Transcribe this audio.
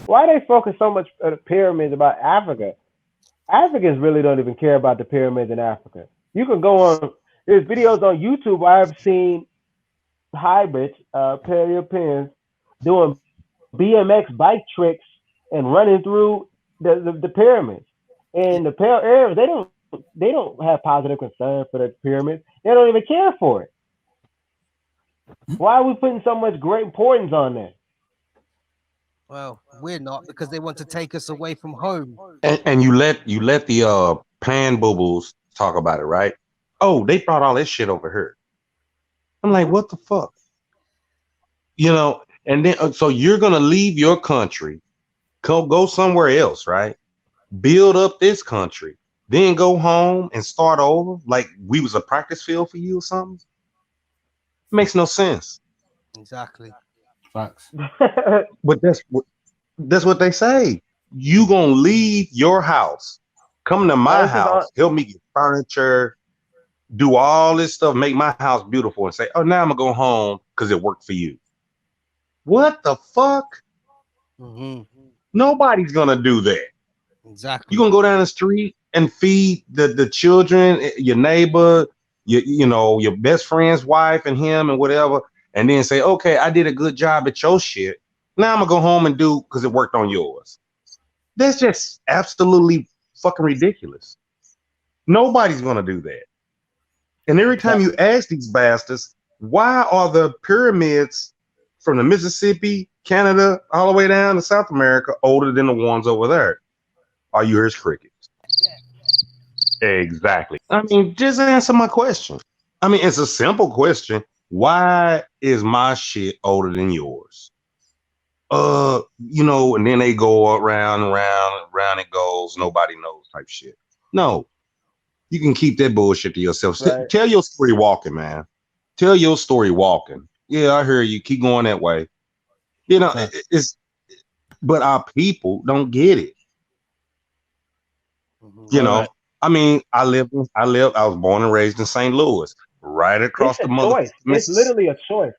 Why they focus so much on the pyramids about Africa? Africans really don't even care about the pyramids in Africa. You can go on. There's videos on YouTube where I've seen hybrids, Europeans, doing BMX bike tricks and running through the pyramids. And the pale Arabs, they don't have positive concern for the pyramids. They don't even care for it. Why are we putting so much great importance on that? Well, we're not because they want to take us away from home. And you let the pan boo-boos talk about it, right? Oh, they brought all this shit over here. I'm like, what the fuck? You know, and then so you're gonna leave your country, go somewhere else, right? Build up this country, then go home and start over like we was a practice field for you or something. Makes no sense. Exactly. Facts. But that's what they say. You gonna leave your house, come to my house, help me get furniture, do all this stuff, make my house beautiful, and say, oh, now I'm gonna go home because it worked for you. What the fuck? Mm-hmm. Nobody's gonna do that. Exactly. You gonna go down the street and feed the children, your neighbor, your best friend's wife and him and whatever, and then say, okay, I did a good job at your shit. Now I'm gonna go home and do because it worked on yours. That's just absolutely fucking ridiculous. Nobody's gonna do that. And every time you ask these bastards, why are the pyramids from the Mississippi, Canada, all the way down to South America older than the ones over there? All you hear is crickets. Exactly. I mean, just answer my question. I mean, it's a simple question. Why is my shit older than yours? And then they go around and round it goes, nobody knows type shit. No, you can keep that bullshit to yourself. Right. Tell your story walking, man. Tell your story walking. Yeah, I hear you. Keep going that way. You know, but our people don't get it. You know, right. I mean, I was born and raised in St. Louis, right across the mother. It's literally a choice.